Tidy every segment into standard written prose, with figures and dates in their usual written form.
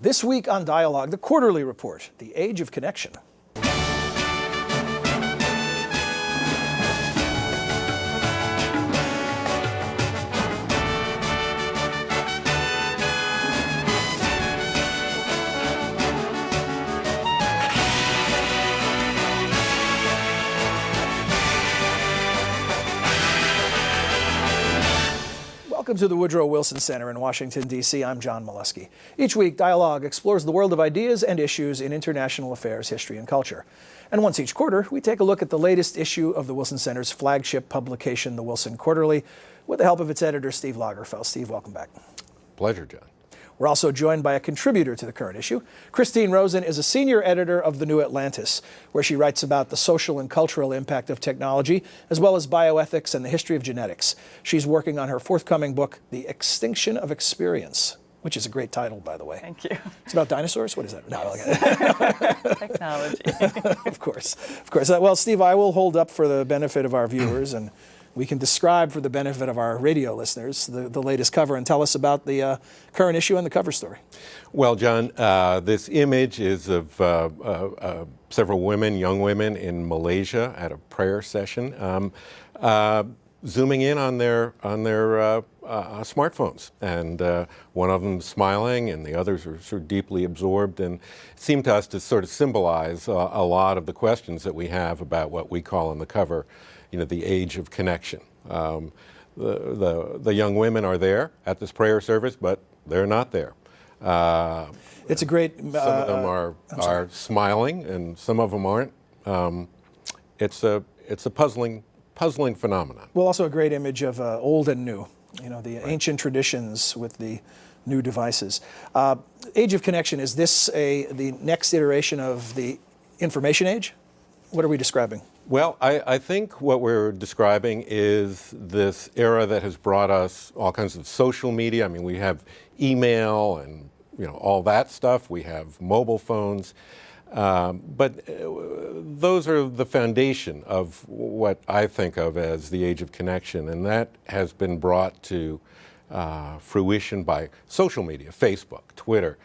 This week on Dialogue, the quarterly report, The Age of Connection. Welcome to the Woodrow Wilson Center in Washington, D.C. I'm John Molesky. Each week, Dialogue explores the world of ideas and issues in international affairs, history, and culture. And once each quarter, we take a look at the latest issue of the Wilson Center's flagship publication, the Wilson Quarterly, with the help of its editor, Steve Lagerfeld. Steve, welcome back. Pleasure, John. We're also joined by a contributor to the current issue. Christine Rosen is a senior editor of The New Atlantis, where she writes about the social and cultural impact of technology, as well as bioethics and the history of genetics. She's working on her forthcoming book, The Extinction of Experience, which is a great title, by the way. Thank you. It's about dinosaurs? What is that? No, Technology. Of course. Well, Steve, I will hold up for the benefit of our viewers, and we can describe for the benefit of our radio listeners the latest cover and tell us about the current issue and the cover story. Well, John, this image is of several women, young women in Malaysia at a prayer session, zooming in on their smartphones, and one of them smiling, and the others are sort of deeply absorbed, and it seemed to us to sort of symbolize a lot of the questions that we have about what we call on the cover, the age of connection. The young women are there at this prayer service, but they're not there. It's a great. Some of them are smiling, and some of them aren't. It's a puzzling phenomenon. Well, also a great image of old and new. The ancient traditions with the new devices. Age of connection, is this the next iteration of the information age? What are we describing? Well, I think what we're describing is this era that has brought us all kinds of social media. I mean, we have email and all that stuff. We have mobile phones. But those are the foundation of what I think of as the age of connection, and that has been brought to fruition by social media, Facebook, Twitter,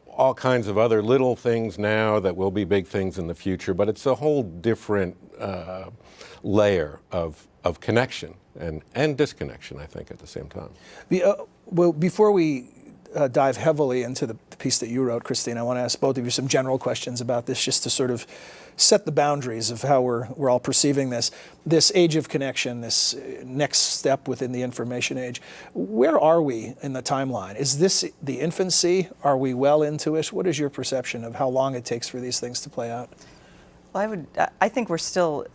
all kinds of other little things now that will be big things in the future, but it's a whole different layer of connection and disconnection, I think, at the same time. Well, before we dive heavily into the piece that you wrote, Christine, I want to ask both of you some general questions about this, just to sort of set the boundaries of how we're all perceiving this age of connection, this next step within the information age. Where are we in the timeline? Is this the infancy? Are we well into it? What is your perception of how long it takes for these things to play out? Well, I think we're still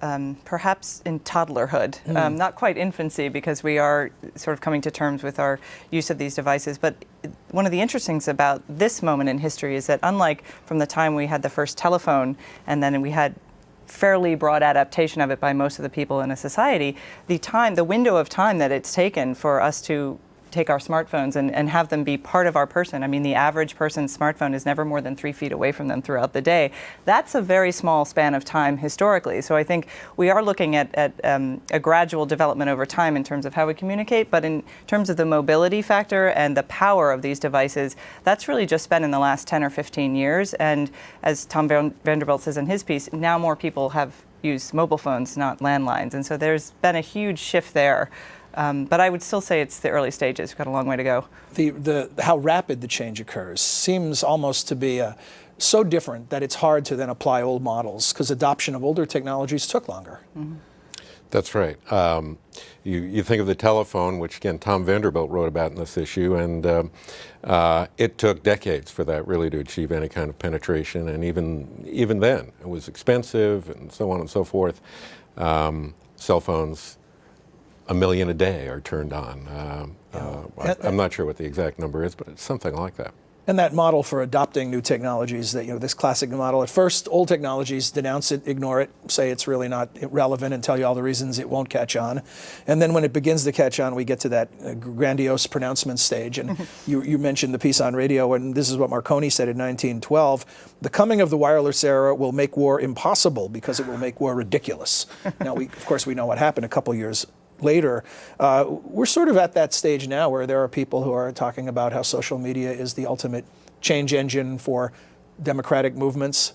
perhaps in toddlerhood, not quite infancy, because we are sort of coming to terms with our use of these devices. But one of the interesting things about this moment in history is that, unlike from the time we had the first telephone and then we had fairly broad adaptation of it by most of the people in a society, the window of time that it's taken for us to take our smartphones and have them be part of our person. I mean, the average person's smartphone is never more than 3 feet away from them throughout the day. That's a very small span of time historically. So I think we are looking at a gradual development over time in terms of how we communicate, but in terms of the mobility factor and the power of these devices, that's really just been in the last 10 or 15 years. And as Tom Vanderbilt says in his piece, now more people have used mobile phones, not landlines. And so there's been a huge shift there. But I would still say it's the early stages. We've got a long way to go. How rapid the change occurs seems almost to be so different that it's hard to then apply old models, because adoption of older technologies took longer. Mm-hmm. That's right. You think of the telephone, which again Tom Vanderbilt wrote about in this issue, and it took decades for that really to achieve any kind of penetration, and even then it was expensive and so on and so forth. Cell phones, 1 million a day are turned on. I'm not sure what the exact number is, but it's something like that. And that model for adopting new technologies, this classic model, at first old technologies, denounce it, ignore it, say it's really not relevant, and tell you all the reasons it won't catch on. And then when it begins to catch on, we get to that grandiose pronouncement stage. And you mentioned the piece on radio, and this is what Marconi said in 1912. The coming of the wireless era will make war impossible because it will make war ridiculous. Now, of course, we know what happened a couple years later. We're sort of at that stage now where there are people who are talking about how social media is the ultimate change engine for democratic movements.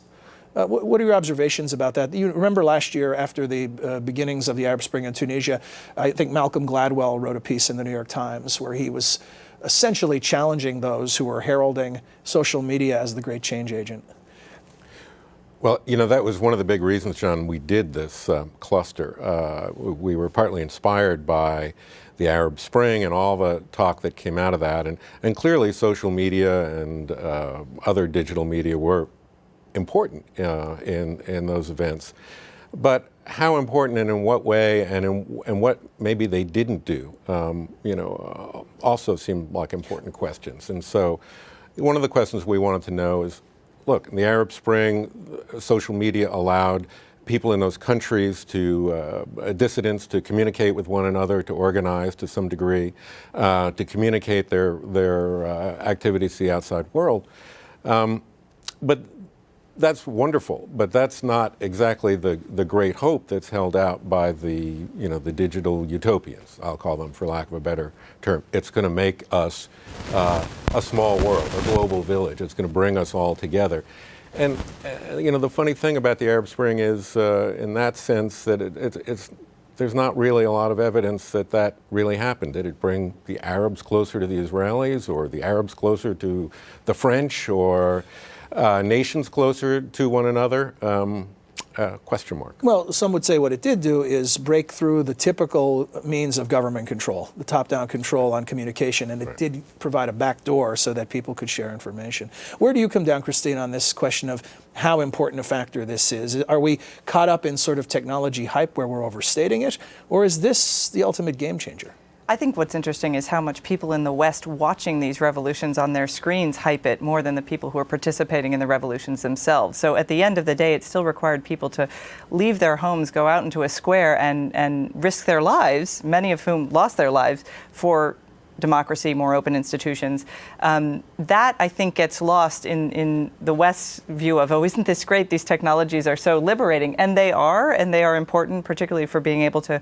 What are your observations about that? You remember last year, after the beginnings of the Arab Spring in Tunisia, I think Malcolm Gladwell wrote a piece in the New York Times where he was essentially challenging those who were heralding social media as the great change agent. Well, that was one of the big reasons, John, we did this cluster. We were partly inspired by the Arab Spring and all the talk that came out of that. And clearly social media and other digital media were important in those events. But how important and in what way and what maybe they didn't do, also seemed like important questions. And so one of the questions we wanted to know is, look, in the Arab Spring, social media allowed people in those countries dissidents to communicate with one another, to organize to some degree, to communicate their activities to the outside world. But that's wonderful, but that's not exactly the great hope that's held out by the digital utopians, I'll call them for lack of a better term. It's going to make us a small world, a global village. It's going to bring us all together. And the funny thing about the Arab Spring is, in that sense, that there's not really a lot of evidence that really happened. Did it bring the Arabs closer to the Israelis, or the Arabs closer to the French, or nations closer to one another? Question mark. Well, some would say what it did do is break through the typical means of government control, the top-down control on communication, and it did provide a back door so that people could share information. Where do you come down, Christine, on this question of how important a factor this is? Are we caught up in sort of technology hype where we're overstating it, or is this the ultimate game changer? I think what's interesting is how much people in the West watching these revolutions on their screens hype it more than the people who are participating in the revolutions themselves. So at the end of the day, it still required people to leave their homes, go out into a square and risk their lives, many of whom lost their lives, for democracy, more open institutions. That, I think, gets lost in the West's view of, oh, isn't this great? These technologies are so liberating. And they are important, particularly for being able to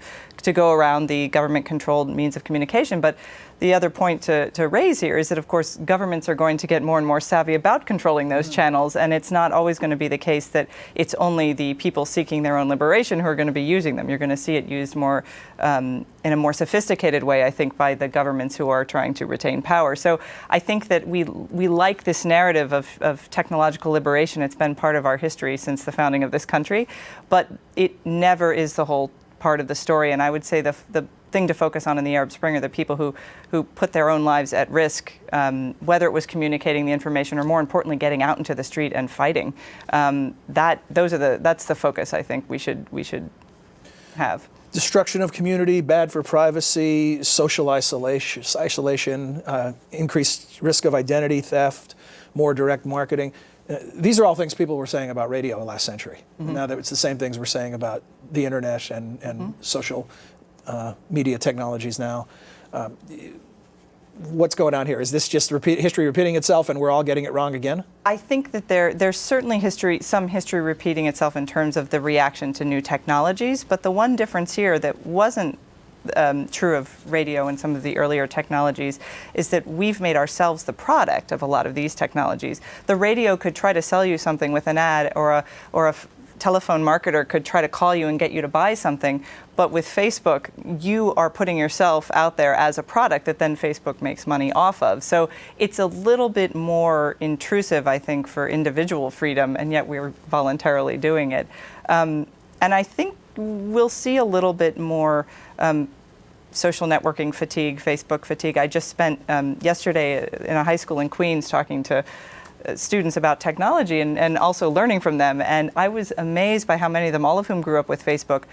go around the government-controlled means of communication. But the other point to raise here is that, of course, governments are going to get more and more savvy about controlling those channels, and it's not always going to be the case that it's only the people seeking their own liberation who are going to be using them. You're going to see it used more in a more sophisticated way, I think, by the governments who are trying to retain power. So I think that we like this narrative of technological liberation. It's been part of our history since the founding of this country, but it never is the whole part of the story. And I would say the thing to focus on in the Arab Spring are the people who put their own lives at risk, whether it was communicating the information or, more importantly, getting out into the street and fighting. That's the focus I think we should have. Destruction of community, bad for privacy, social isolation, increased risk of identity theft, more direct marketing. These are all things people were saying about radio last century. Now that it's the same things we're saying about the internet and social media technologies now. What's going on here? Is this just history repeating itself and we're all getting it wrong again? I think that there's certainly some history repeating itself in terms of the reaction to new technologies, but the one difference here that wasn't true of radio and some of the earlier technologies is that we've made ourselves the product of a lot of these technologies. The radio could try to sell you something with an ad, or a telephone marketer could try to call you and get you to buy something, but with Facebook, you are putting yourself out there as a product that then Facebook makes money off of. So it's a little bit more intrusive, I think, for individual freedom, and yet we're voluntarily doing it. And I think we'll see a little bit more social networking fatigue, Facebook fatigue. I just spent yesterday in a high school in Queens talking to students about technology and also learning from them. And I was amazed by how many of them, all of whom grew up with Facebook,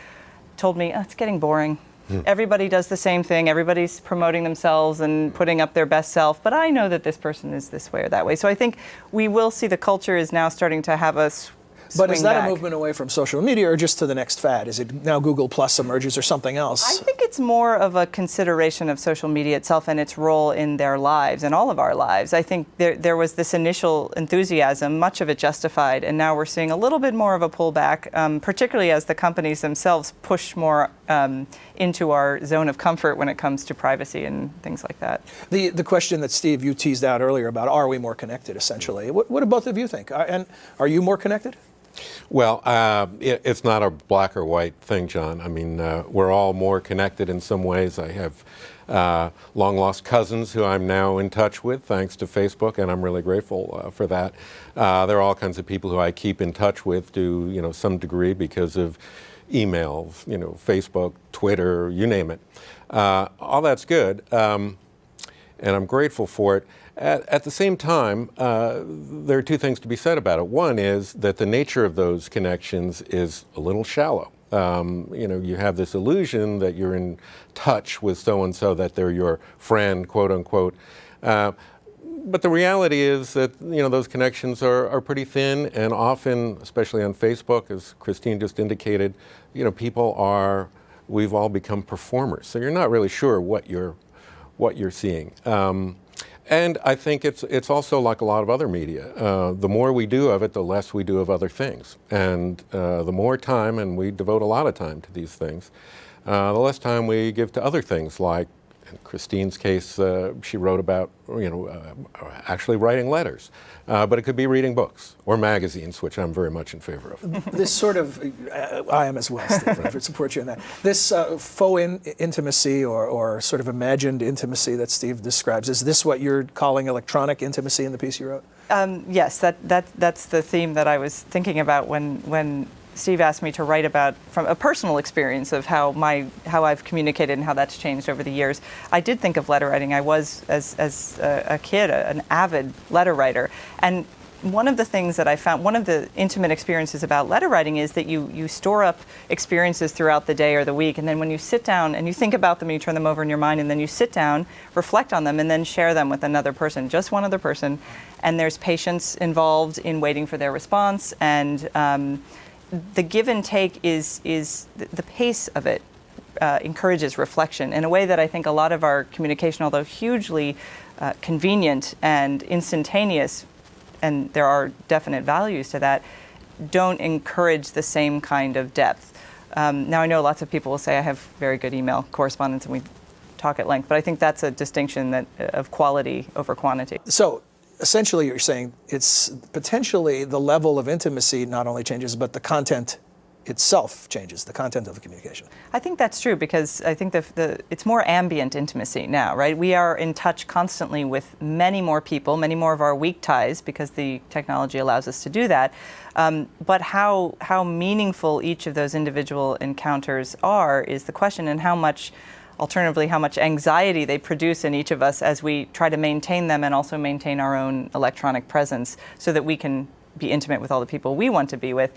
told me, oh, it's getting boring. Everybody does the same thing. Everybody's promoting themselves and putting up their best self. But I know that this person is this way or that way. So I think we will see the culture is now starting to have us. But is that a movement away from social media or just to the next fad? Is it now Google Plus emerges or something else? I think it's more of a consideration of social media itself and its role in their lives and all of our lives. I think there was this initial enthusiasm, much of it justified, and now we're seeing a little bit more of a pullback, particularly as the companies themselves push more into our zone of comfort when it comes to privacy and things like that. The question that, Steve, you teased out earlier about are we more connected, essentially. What do both of you think? And are you more connected? Well, it's not a black or white thing, John. I mean, we're all more connected in some ways. I have long-lost cousins who I'm now in touch with thanks to Facebook, and I'm really grateful for that. There are all kinds of people who I keep in touch with to, some degree because of emails, Facebook, Twitter, you name it. All that's good, and I'm grateful for it. At the same time, there are two things to be said about it. One is that the nature of those connections is a little shallow. You have this illusion that you're in touch with so-and-so, that they're your friend, quote unquote. But the reality is that, those connections are pretty thin, and often, especially on Facebook, as Christine just indicated, we've all become performers. So you're not really sure what you're seeing. And I think it's also like a lot of other media. The more we do of it, the less we do of other things. And the more time, and we devote a lot of time to these things, the less time we give to other things, like in Christine's case, she wrote about, actually writing letters. But it could be reading books or magazines, which I'm very much in favor of. This sort of, I am as well, Steve, I support you in that. This faux intimacy or sort of imagined intimacy that Steve describes, is this what you're calling electronic intimacy in the piece you wrote? Yes, that's the theme that I was thinking about when Steve asked me to write about from a personal experience of how I've communicated and how that's changed over the years. I did think of letter writing. I was, as a kid, an avid letter writer. And one of the things that I found, one of the intimate experiences about letter writing is that you store up experiences throughout the day or the week, and then when you sit down and you think about them, you turn them over in your mind, and then you sit down, reflect on them, and then share them with another person, just one other person. And there's patience involved in waiting for their response, and the give and take is the pace of it encourages reflection in a way that I think a lot of our communication, although hugely convenient and instantaneous, and there are definite values to that, don't encourage the same kind of depth. Now I know lots of people will say I have very good email correspondence and we talk at length, but I think that's a distinction of quality over quantity. So essentially you're saying it's potentially the level of intimacy not only changes, but the content itself changes, the content of the communication. I think that's true because I think it's more ambient intimacy now, right? We are in touch constantly with many more people, many more of our weak ties because the technology allows us to do that. But how meaningful each of those individual encounters are is the question, and alternatively, how much anxiety they produce in each of us as we try to maintain them and also maintain our own electronic presence so that we can be intimate with all the people we want to be with.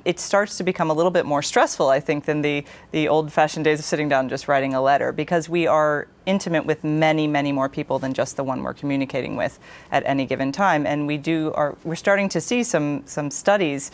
It starts to become a little bit more stressful, I think, than the old-fashioned days of sitting down and just writing a letter, because we are intimate with many, many more people than just the one we're communicating with at any given time. And we're starting to see some studies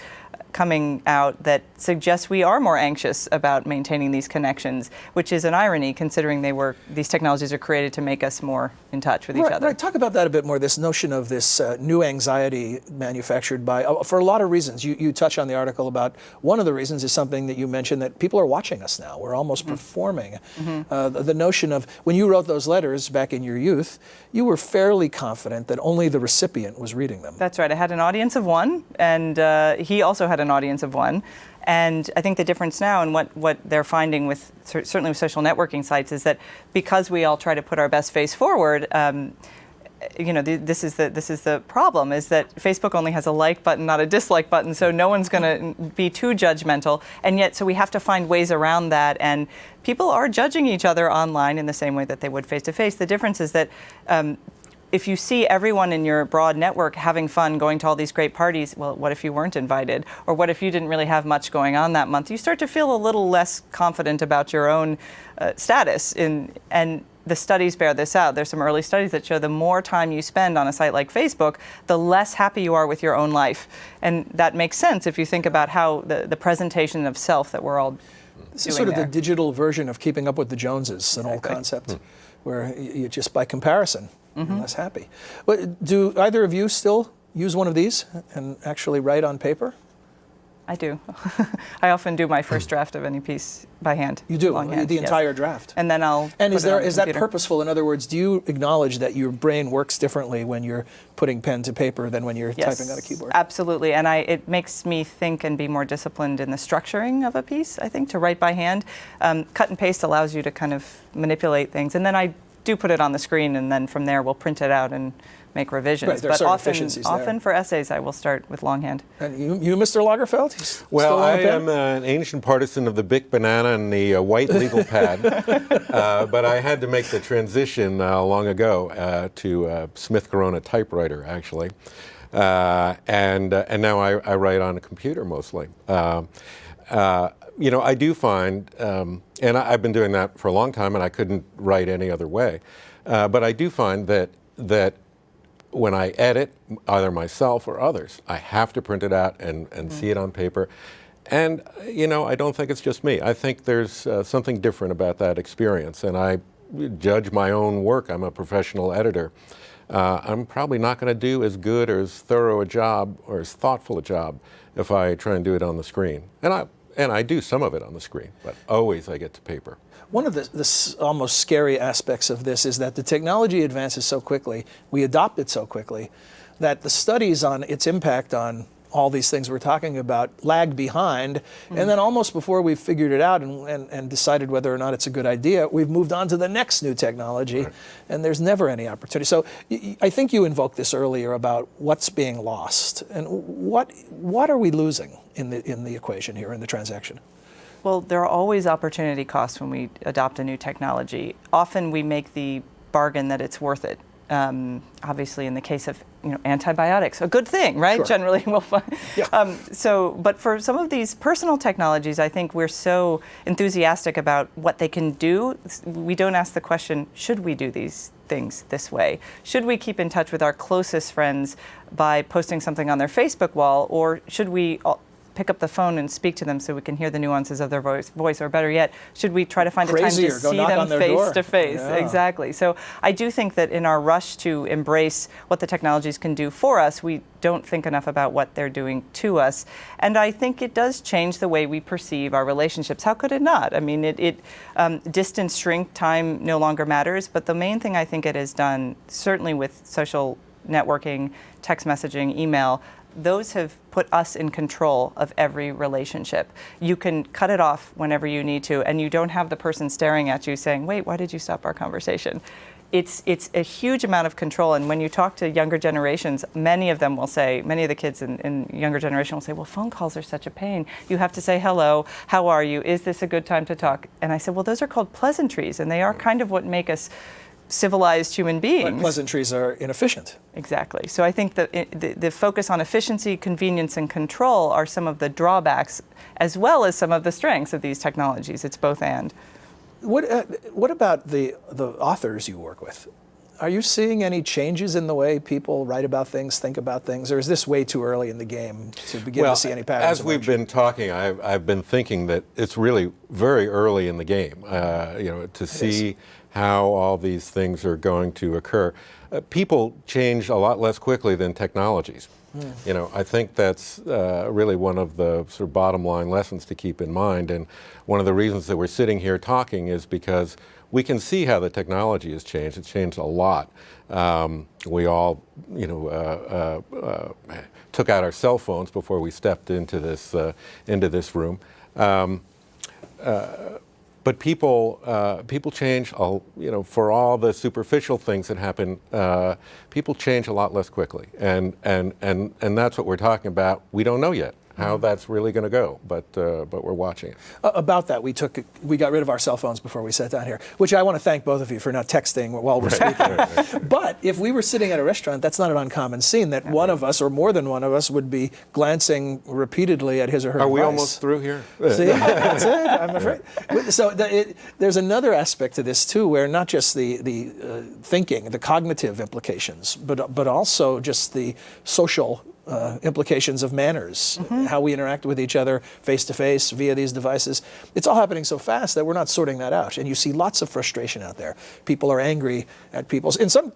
coming out that suggests we are more anxious about maintaining these connections, which is an irony considering these technologies are created to make us more in touch with each other. Right. Talk about that a bit more, this notion of this new anxiety manufactured for a lot of reasons. You touch on the article about one of the reasons is something that you mentioned, that people are watching us now. We're almost performing. The notion of, when you wrote those letters back in your youth, you were fairly confident that only the recipient was reading them. That's right. I had an audience of one, and he also had an audience of one. And I think the difference now and what they're finding certainly with social networking sites is that because we all try to put our best face forward, this is the problem, is that Facebook only has a like button, not a dislike button, so no one's going to be too judgmental. And yet, so we have to find ways around that. And people are judging each other online in the same way that they would face-to-face. The difference is that if you see everyone in your broad network having fun, going to all these great parties, well, what if you weren't invited? Or what if you didn't really have much going on that month? You start to feel a little less confident about your own status. And the studies bear this out. There's some early studies that show the more time you spend on a site like Facebook, the less happy you are with your own life. And that makes sense if you think about how the presentation of self that we're all This is sort of the digital version of Keeping Up with the Joneses, an old concept where you just by comparison, you're less happy. But do either of you still use one of these and actually write on paper? I do. I often do my first draft of any piece by hand. You do, longhand, the yes. entire draft. And then I'll And put is it on there the is that computer. purposeful? In other words, do you acknowledge that your brain works differently when you're putting pen to paper than when you're Yes, typing on a keyboard? absolutely. And it makes me think and be more disciplined in the structuring of a piece, I think, to write by hand. Cut and paste allows you to kind of manipulate things. And then I do put it on the screen, and then from there we'll print it out and make revisions. Right, there are but certain often, efficiencies there. often for essays, I will start with longhand. And you Mr. Lagerfeld? Still Well, on I a pen? am an ancient partisan of the Bic banana and the white legal pad, but I had to make the transition long ago to Smith Corona typewriter, actually, and now I write on a computer mostly. I do find, and I've been doing that for a long time, and I couldn't write any other way, but I do find that when I edit, either myself or others, I have to print it out and see it on paper. And, I don't think it's just me. I think there's something different about that experience. And I judge my own work. I'm a professional editor. I'm probably not going to do as good or as thorough a job or as thoughtful a job if I try and do it on the screen. And I do some of it on the screen, but always I get to paper. One of the almost scary aspects of this is that the technology advances so quickly, we adopt it so quickly, that the studies on its impact on all these things we're talking about lag behind, and then almost before we've figured it out and decided whether or not it's a good idea, we've moved on to the next new technology, and there's never any opportunity. So I think you invoked this earlier about what's being lost, and what are we losing in the equation here, in the transaction? Well, there are always opportunity costs when we adopt a new technology. Often we make the bargain that it's worth it. Obviously, in the case of antibiotics, a good thing, right? Sure. Generally, we'll find. Yeah. But for some of these personal technologies, I think we're so enthusiastic about what they can do. We don't ask the question, should we do these things this way? Should we keep in touch with our closest friends by posting something on their Facebook wall, or should we pick up the phone and speak to them so we can hear the nuances of their voice, or better yet, should we try to find a time to Crazier, go see knock them on their face door. to face? Yeah. Exactly. So I do think that in our rush to embrace what the technologies can do for us, we don't think enough about what they're doing to us. And I think it does change the way we perceive our relationships. How could it not? I mean, distance shrink, time no longer matters, but the main thing I think it has done, certainly with social networking, text messaging, email, those have put us in control of every relationship. You can cut it off whenever you need to, and you don't have the person staring at you saying, wait, why did you stop our conversation? It's a huge amount of control, and when you talk to younger generations, many of the kids in younger generation will say, well, phone calls are such a pain. You have to say, hello, how are you? Is this a good time to talk? And I said, well, those are called pleasantries, and they are kind of what make us civilized human beings. But pleasantries are inefficient. Exactly. So I think that the focus on efficiency, convenience, and control are some of the drawbacks, as well as some of the strengths of these technologies. It's both and. What about the authors you work with? Are you seeing any changes in the way people write about things, think about things, or is this way too early in the game to begin to see any patterns? As we've been talking, I've been thinking that it's really very early in the game, to see how all these things are going to occur. People change a lot less quickly than technologies. I think that's really one of the sort of bottom line lessons to keep in mind. And one of the reasons that we're sitting here talking is because we can see how the technology has changed. It's changed a lot. We all, took out our cell phones before we stepped into this room. But people change, for all the superficial things that happen, people change a lot less quickly. And that's what we're talking about. We don't know yet how that's really going to go, but we're watching it. About that, we got rid of our cell phones before we sat down here, which I want to thank both of you for not texting while we're speaking. But if we were sitting at a restaurant, that's not an uncommon scene that one of us or more than one of us would be glancing repeatedly at his or her Are device. we almost through here? See, that's it, I'm afraid. So there's another aspect to this too, where not just the thinking, the cognitive implications, but also just the social implications of manners, how we interact with each other face to face via these devices. It's all happening so fast that we're not sorting that out. And you see lots of frustration out there. People are angry at people. In some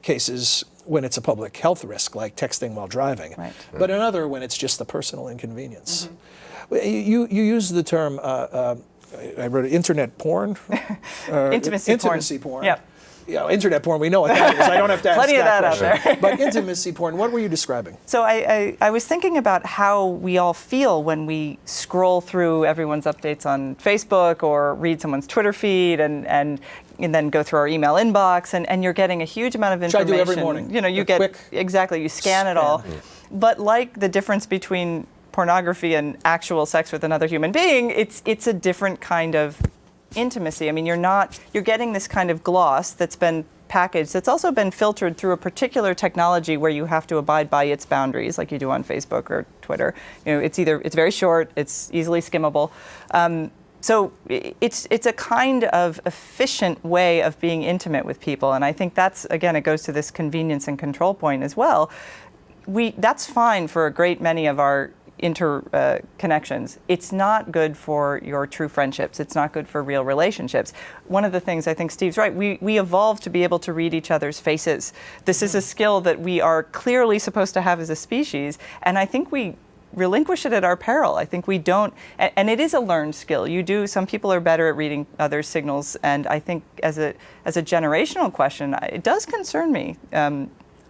cases, when it's a public health risk, like texting while driving. Right. But another when it's just the personal inconvenience. You use the term, I wrote it, internet porn? Intimacy porn. Yep. Internet porn, we know what that is. I don't have to ask Plenty of that out question. there. But intimacy porn, what were you describing? So I was thinking about how we all feel when we scroll through everyone's updates on Facebook or read someone's Twitter feed and then go through our email inbox, and you're getting a huge amount of information. Which I do every morning. You get quick exactly, you scan it all. But like the difference between pornography and actual sex with another human being, it's a different kind of intimacy. I mean, you're getting this kind of gloss that's been packaged, that's also been filtered through a particular technology where you have to abide by its boundaries, like you do on Facebook or Twitter. It's very short, it's easily skimmable. So it's a kind of efficient way of being intimate with people, and I think that's, again, it goes to this convenience and control point as well. That's fine for a great many of our interconnections. It's not good for your true friendships. It's not good for real relationships. One of the things, I think Steve's right, we evolved to be able to read each other's faces. This is a skill that we are clearly supposed to have as a species, and I think we relinquish it at our peril. I think we don't, and it is a learned skill. Some people are better at reading others' signals, and I think as a generational question, it does concern me.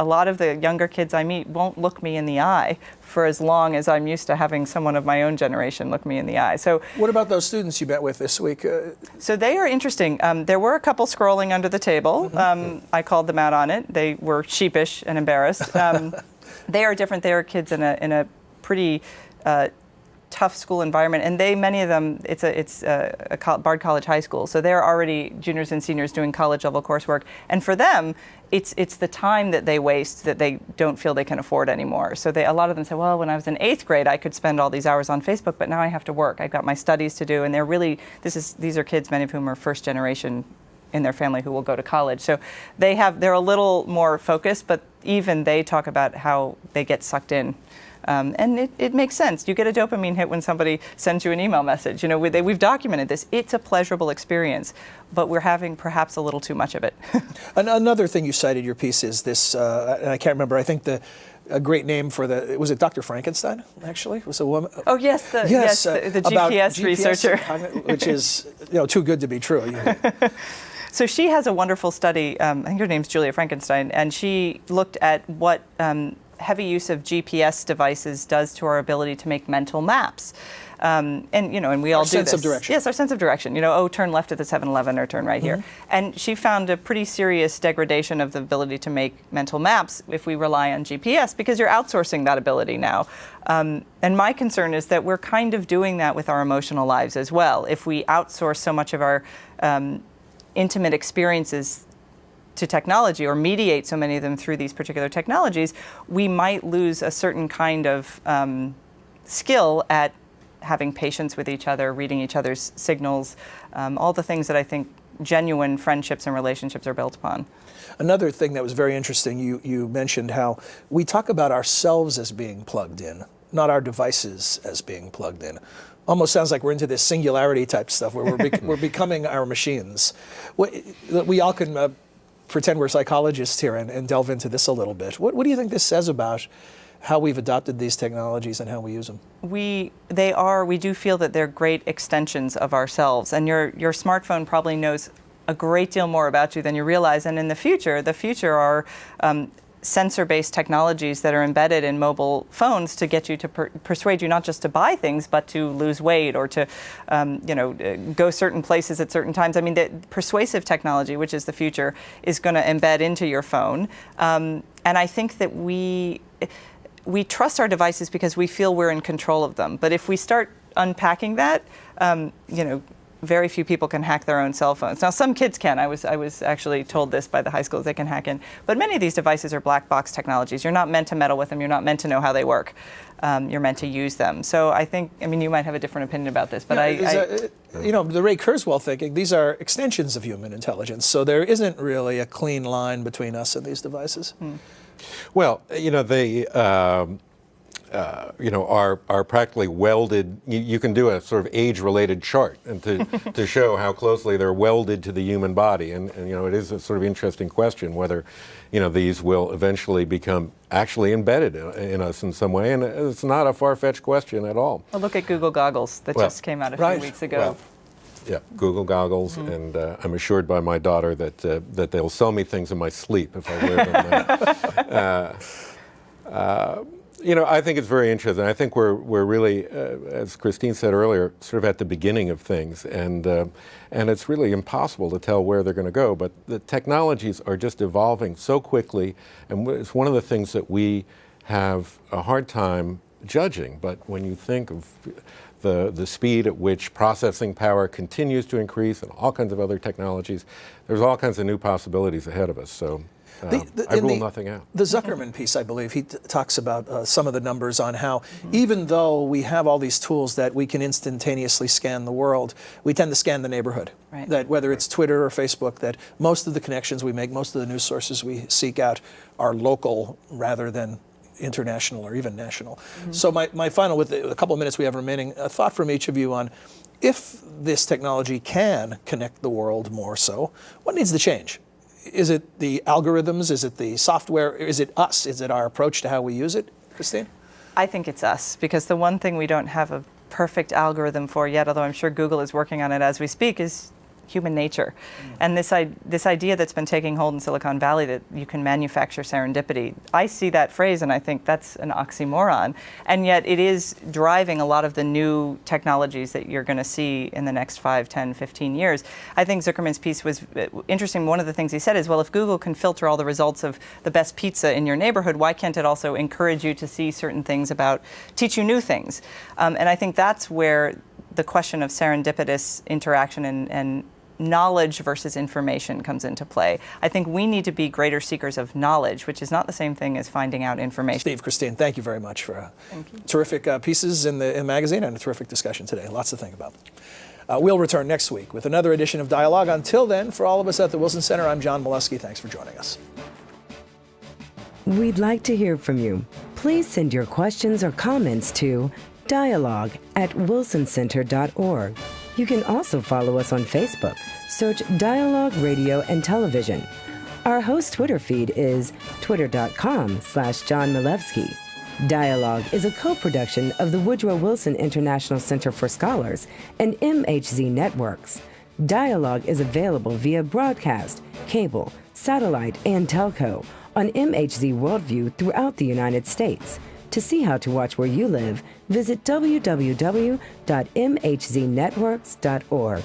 A lot of the younger kids I meet won't look me in the eye for as long as I'm used to having someone of my own generation look me in the eye. So, what about those students you met with this week? So they are interesting. There were a couple scrolling under the table. I called them out on it. They were sheepish and embarrassed. They are different. They are kids in a pretty tough school environment, and many of them, it's Bard College High School, so they're already juniors and seniors doing college level coursework, and for them, it's the time that they waste that they don't feel they can afford anymore. So a lot of them say, well, when I was in 8th grade, I could spend all these hours on Facebook, but now I have to work. I've got my studies to do, and these are kids, many of whom are first generation in their family who will go to college. So they're a little more focused, but even they talk about how they get sucked in. And it makes sense. You get a dopamine hit when somebody sends you an email message. We've documented this. It's a pleasurable experience, but we're having perhaps a little too much of it. Another thing you cited in your piece is this, and I can't remember, I think a great name for was it Dr. Frankenstein, actually? Was a woman? Oh, yes, the GPS researcher. Which is too good to be true. So she has a wonderful study, I think her name's Julia Frankenstein, and she looked at what heavy use of GPS devices does to our ability to make mental maps. And we all do this. Our sense of direction. Yes, our sense of direction. Turn left at the 7-Eleven or turn right here. And she found a pretty serious degradation of the ability to make mental maps if we rely on GPS, because you're outsourcing that ability now. And my concern is that we're kind of doing that with our emotional lives as well. If we outsource so much of our intimate experiences to technology, or mediate so many of them through these particular technologies, we might lose a certain kind of skill at having patience with each other, reading each other's signals, all the things that I think genuine friendships and relationships are built upon. Another thing that was very interesting, you mentioned how we talk about ourselves as being plugged in, not our devices as being plugged in. Almost sounds like we're into this singularity type stuff where we're becoming our machines. We all can pretend we're psychologists here and delve into this a little bit. What do you think this says about how we've adopted these technologies and how we use them? We do feel that they're great extensions of ourselves, and your smartphone probably knows a great deal more about you than you realize. And in the future are sensor-based technologies that are embedded in mobile phones to get you to persuade you not just to buy things, but to lose weight or to, go certain places at certain times. I mean, the persuasive technology, which is the future, is going to embed into your phone. And I think that we trust our devices because we feel we're in control of them. But if we start unpacking that, very few people can hack their own cell phones. Now, some kids can. I was actually told this by the high schools, they can hack in. But many of these devices are black box technologies. You're not meant to meddle with them. You're not meant to know how they work. You're meant to use them. So I think, you might have a different opinion about this, but the Ray Kurzweil thinking, these are extensions of human intelligence. So there isn't really a clean line between us and these devices. Well, are practically welded. You can do a sort of age-related chart and to show how closely they're welded to the human body. And it is a sort of interesting question whether these will eventually become actually embedded in us in some way. And it's not a far-fetched question at all. Well, look at Google goggles that just came out a few weeks ago. Well, yeah, Google goggles, and I'm assured by my daughter that they'll sell me things in my sleep if I wear them. I think it's very interesting. I think we're really, as Christine said earlier, sort of at the beginning of things, and it's really impossible to tell where they're going to go. But the technologies are just evolving so quickly, and it's one of the things that we have a hard time judging. But when you think of the speed at which processing power continues to increase and all kinds of other technologies, there's all kinds of new possibilities ahead of us. So I rule nothing out. The Zuckerman piece, I believe, he talks about some of the numbers on how even though we have all these tools that we can instantaneously scan the world, we tend to scan the neighborhood. Right. That whether it's Twitter or Facebook, that most of the connections we make, most of the news sources we seek out are local rather than international or even national. So my final, with a couple of minutes we have remaining, a thought from each of you on if this technology can connect the world more so, what needs to change? Is it the algorithms? Is it the software? Is it us? Is it our approach to how we use it? Christine? I think it's us, because the one thing we don't have a perfect algorithm for yet, although I'm sure Google is working on it as we speak, is human nature. And this idea that's been taking hold in Silicon Valley that you can manufacture serendipity, I see that phrase and I think that's an oxymoron. And yet it is driving a lot of the new technologies that you're going to see in the next 5, 10, 15 years. I think Zuckerman's piece was interesting. One of the things he said is, well, if Google can filter all the results of the best pizza in your neighborhood, why can't it also encourage you to see certain things teach you new things? And I think that's where the question of serendipitous interaction and knowledge versus information comes into play. I think we need to be greater seekers of knowledge, which is not the same thing as finding out information. Steve, Christine, thank you very much for terrific pieces in the magazine and a terrific discussion today. Lots to think about. We'll return next week with another edition of Dialogue. Until then, for all of us at the Wilson Center, I'm John Molesky. Thanks for joining us. We'd like to hear from you. Please send your questions or comments to dialogue@wilsoncenter.org. You can also follow us on Facebook. Search Dialogue Radio and Television. Our host Twitter feed is twitter.com/John Milewski. Dialogue is a co-production of the Woodrow Wilson International Center for Scholars and MHZ Networks. Dialogue is available via broadcast, cable, satellite, and telco on MHZ Worldview throughout the United States. To see how to watch where you live, visit www.mhznetworks.org.